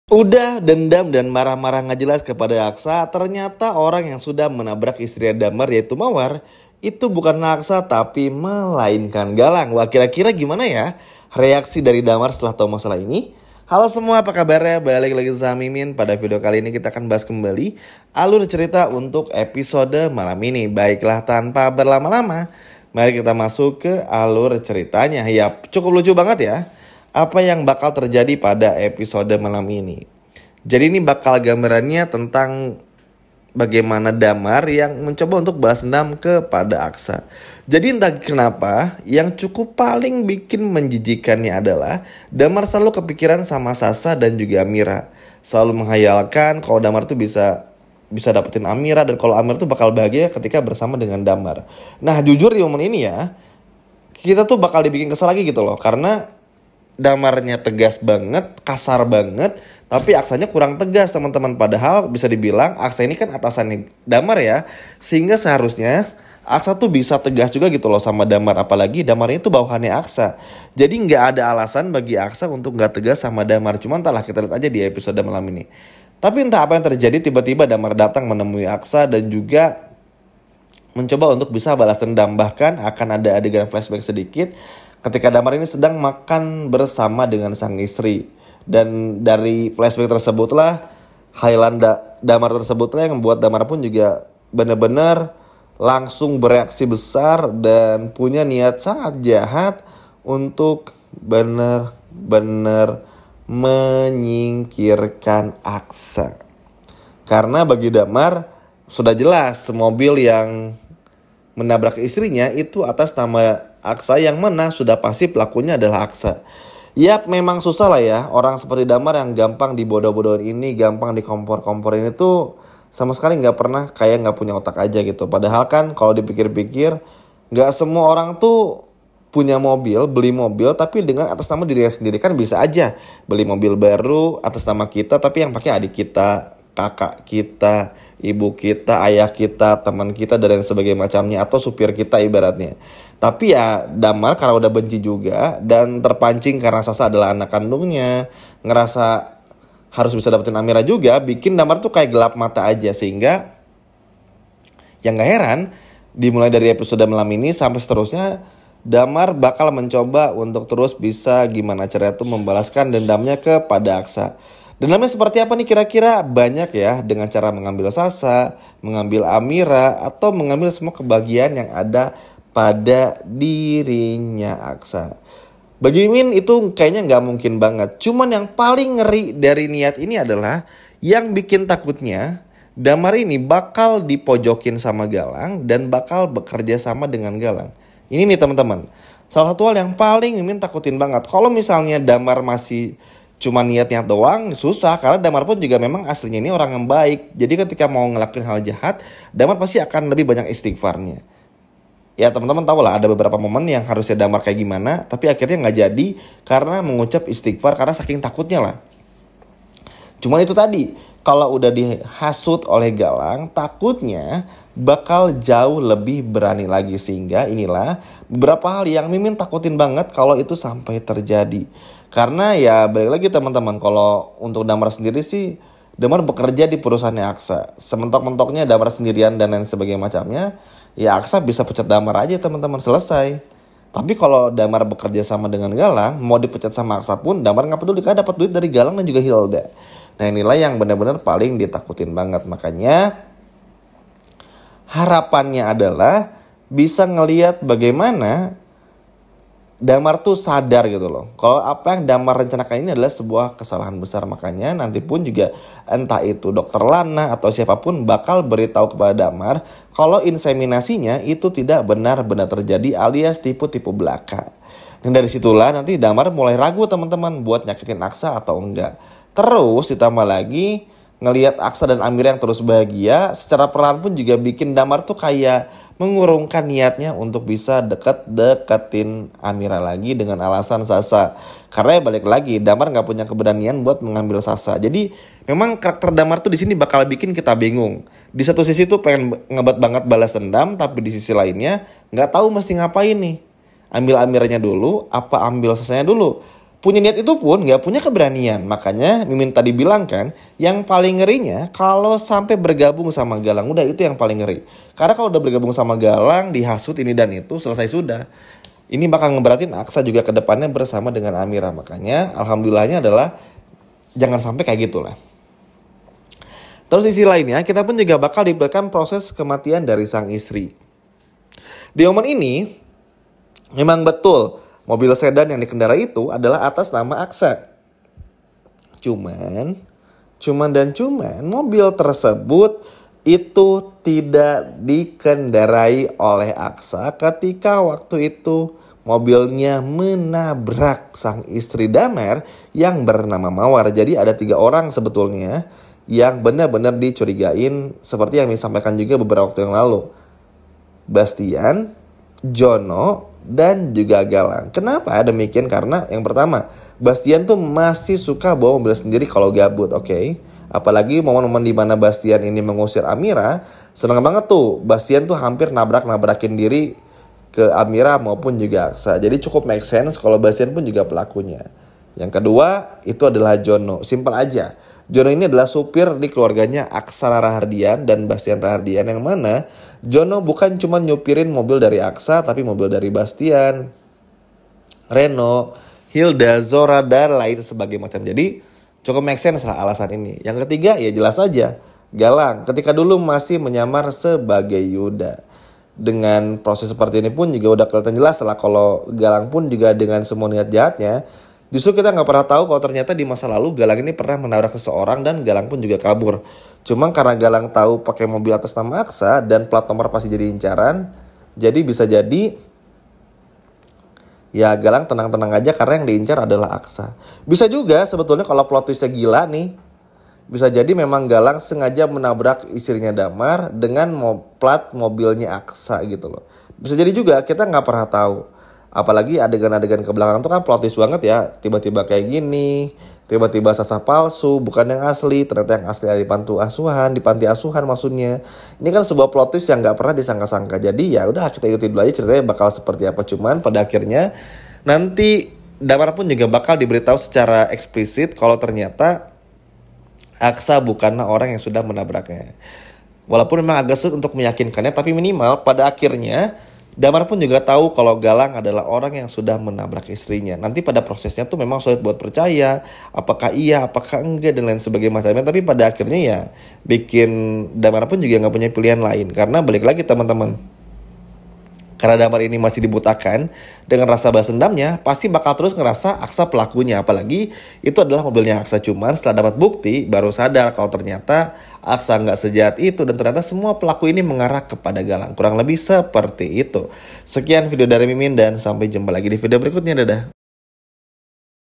Udah dendam dan marah-marah nggak jelas kepada Aksa, ternyata orang yang sudah menabrak istri Damar yaitu Mawar, itu bukan Aksa tapi melainkan Galang. Wah, kira-kira gimana ya reaksi dari Damar setelah tahu masalah ini? Halo semua, apa kabarnya? Balik lagi sama Mimin. Pada video kali ini kita akan bahas kembali alur cerita untuk episode malam ini. Baiklah, tanpa berlama-lama, mari kita masuk ke alur ceritanya. Ya, cukup lucu banget ya apa yang bakal terjadi pada episode malam ini. Jadi ini bakal gambarannya tentang bagaimana Damar yang mencoba untuk balas dendam kepada Aksa. Jadi entah kenapa yang cukup paling bikin menjijikannya adalah Damar selalu kepikiran sama Sasa dan juga Amira. Selalu menghayalkan kalau Damar tuh bisa dapetin Amira, dan kalau Amira tuh bakal bahagia ketika bersama dengan Damar. Nah, jujur di momen ini ya, kita tuh bakal dibikin kesal lagi gitu loh, karena Damarnya tegas banget, kasar banget, tapi Aksanya kurang tegas teman-teman. Padahal bisa dibilang Aksa ini kan atasannya Damar ya, sehingga seharusnya Aksa tuh bisa tegas juga gitu loh sama Damar. Apalagi Damar itu bawahannya Aksa. Jadi nggak ada alasan bagi Aksa untuk nggak tegas sama Damar. Cuman entahlah, kita lihat aja di episode malam ini. Tapi entah apa yang terjadi, tiba-tiba Damar datang menemui Aksa dan juga mencoba untuk bisa balas dendam. Bahkan akan ada adegan flashback sedikit ketika Damar ini sedang makan bersama dengan sang istri. Dan dari flashback tersebutlah, highland Damar tersebutlah yang membuat Damar pun juga benar-benar langsung bereaksi besar dan punya niat sangat jahat untuk benar-benar menyingkirkan Aksa. Karena bagi Damar sudah jelas mobil yang menabrak istrinya itu atas nama Aksa, yang mana sudah pasti pelakunya adalah Aksa. Yap, memang susah lah ya orang seperti Damar yang gampang dibodoh-bodohin ini, gampang dikompor-komporin itu sama sekali nggak pernah kayak nggak punya otak aja gitu. Padahal kan kalau dipikir-pikir nggak semua orang tuh punya mobil, beli mobil tapi dengan atas nama dirinya sendiri. Kan bisa aja beli mobil baru atas nama kita tapi yang pakai adik kita, kakak kita, ibu kita, ayah kita, teman kita, dan lain sebagainya macamnya, atau supir kita ibaratnya. Tapi ya Damar karena udah benci juga dan terpancing karena Sasa adalah anak kandungnya, ngerasa harus bisa dapetin Amira juga, bikin Damar tuh kayak gelap mata aja. Sehingga yang gak heran dimulai dari episode malam ini sampai seterusnya, Damar bakal mencoba untuk terus bisa gimana caranya tuh membalaskan dendamnya kepada Aksa. Dendamnya seperti apa nih kira-kira? Banyak ya, dengan cara mengambil Sasa, mengambil Amira, atau mengambil semua kebahagiaan yang ada pada dirinya Aksa. Bagi Min itu kayaknya gak mungkin banget. Cuman yang paling ngeri dari niat ini adalah yang bikin takutnya Damar ini bakal dipojokin sama Galang dan bakal bekerja sama dengan Galang. Ini nih teman-teman, salah satu hal yang paling Min takutin banget. Kalau misalnya Damar masih cuma niat-niat doang, susah. Karena Damar pun juga memang aslinya ini orang yang baik. Jadi ketika mau ngelakuin hal jahat, Damar pasti akan lebih banyak istighfarnya. Ya teman-teman tahu lah, ada beberapa momen yang harusnya Damar kayak gimana, tapi akhirnya nggak jadi karena mengucap istighfar karena saking takutnya lah. Cuman itu tadi, kalau udah dihasut oleh Galang, takutnya bakal jauh lebih berani lagi. Sehingga inilah beberapa hal yang Mimin takutin banget kalau itu sampai terjadi. Karena ya balik lagi teman-teman, kalau untuk Damar sendiri sih, Damar bekerja di perusahaannya Aksa. Sementok-mentoknya Damar sendirian dan lain sebagainya macamnya, ya Aksa bisa pecat Damar aja teman-teman, selesai. Tapi kalau Damar bekerja sama dengan Galang, mau dipecat sama Aksa pun Damar gak peduli karena dapat duit dari Galang dan juga Hilda. Nah inilah yang benar-benar paling ditakutin banget. Makanya harapannya adalah bisa ngelihat bagaimana Damar tuh sadar gitu loh, kalau apa yang Damar rencanakan ini adalah sebuah kesalahan besar. Makanya nanti pun juga entah itu Dokter Lana atau siapapun bakal beritahu kepada Damar kalau inseminasinya itu tidak benar-benar terjadi, alias tipu-tipu belaka. Dan dari situlah nanti Damar mulai ragu teman-teman buat nyakitin Aksa atau enggak. Terus ditambah lagi ngelihat Aksa dan Amira yang terus bahagia, secara perlahan pun juga bikin Damar tuh kayak mengurungkan niatnya untuk bisa deketin Amira lagi dengan alasan Sasa. Karena ya balik lagi, Damar nggak punya keberanian buat mengambil Sasa. Jadi memang karakter Damar tuh di sini bakal bikin kita bingung. Di satu sisi tuh pengen ngebat banget balas dendam, tapi di sisi lainnya nggak tahu mesti ngapain nih. Ambil Amiranya dulu, apa ambil Sasanya dulu? Punya niat itu pun nggak punya keberanian. Makanya Mimin tadi bilang kan, yang paling ngerinya kalau sampai bergabung sama Galang. Udah itu yang paling ngeri. Karena kalau udah bergabung sama Galang, dihasut ini dan itu, selesai sudah. Ini bakal ngeberatin Aksa juga ke depannya bersama dengan Amira. Makanya alhamdulillahnya adalah jangan sampai kayak gitulah. Terus sisi lainnya, kita pun juga bakal diberikan proses kematian dari sang istri. Di momen ini, memang betul mobil sedan yang dikendarai itu adalah atas nama Aksa. Cuman mobil tersebut itu tidak dikendarai oleh Aksa ketika waktu itu mobilnya menabrak sang istri Damar yang bernama Mawar. Jadi ada 3 orang sebetulnya yang benar-benar dicurigain seperti yang disampaikan juga beberapa waktu yang lalu. Bastian, Jono, dan juga Galang. Kenapa demikian? Karena yang pertama, Bastian tuh masih suka bawa mobil sendiri kalau gabut, oke? Apalagi momen-momen di mana Bastian ini mengusir Amira, seneng banget tuh. Bastian tuh hampir nabrakin diri ke Amira maupun juga Aksa. Jadi cukup make sense kalau Bastian pun juga pelakunya. Yang kedua, itu adalah Jono. Simpel aja. Jono ini adalah supir di keluarganya Aksa Rahardian dan Bastian Rahardian, yang mana Jono bukan cuma nyupirin mobil dari Aksa, tapi mobil dari Bastian, Reno, Hilda, Zora, dan lain sebagainya macam. Jadi cukup make sense lah alasan ini. Yang ketiga ya jelas aja, Galang ketika dulu masih menyamar sebagai Yuda. Dengan proses seperti ini pun juga udah kelihatan jelas lah kalau Galang pun juga dengan semua niat jahatnya. Justru kita nggak pernah tahu kalau ternyata di masa lalu Galang ini pernah menabrak seseorang dan Galang pun juga kabur. Cuma karena Galang tahu pakai mobil atas nama Aksa dan plat nomor pasti jadi incaran, jadi bisa jadi ya Galang tenang-tenang aja karena yang diincar adalah Aksa. Bisa juga sebetulnya kalau plot twistnya gila nih, bisa jadi memang Galang sengaja menabrak istrinya Damar dengan plat mobilnya Aksa gitu loh. Bisa jadi juga, kita nggak pernah tahu. Apalagi adegan-adegan ke belakang tuh kan plot twist banget ya. Tiba-tiba kayak gini, tiba-tiba sasa palsu, bukan yang asli. Ternyata yang asli ada di panti asuhan maksudnya. Ini kan sebuah plot twist yang nggak pernah disangka-sangka. Jadi ya udah kita ikuti dulu aja ceritanya bakal seperti apa. Cuman pada akhirnya nanti Damar pun juga bakal diberitahu secara eksplisit kalau ternyata Aksa bukanlah orang yang sudah menabraknya. Walaupun memang agak sulit untuk meyakinkannya, tapi minimal pada akhirnya Damar pun juga tahu kalau Galang adalah orang yang sudah menabrak istrinya. Nanti pada prosesnya tuh memang sulit buat percaya, apakah iya, apakah enggak, dan lain sebagainya macamnya. Tapi pada akhirnya ya bikin Damar pun juga nggak punya pilihan lain. Karena balik lagi teman-teman, karena Damar ini masih dibutakan dengan rasa balas dendamnya, pasti bakal terus ngerasa Aksa pelakunya. Apalagi itu adalah mobilnya Aksa. Cuman setelah dapat bukti baru sadar kalau ternyata Aksa nggak sejahat itu dan ternyata semua pelaku ini mengarah kepada Galang. Kurang lebih seperti itu. Sekian video dari Mimin dan sampai jumpa lagi di video berikutnya. Dadah.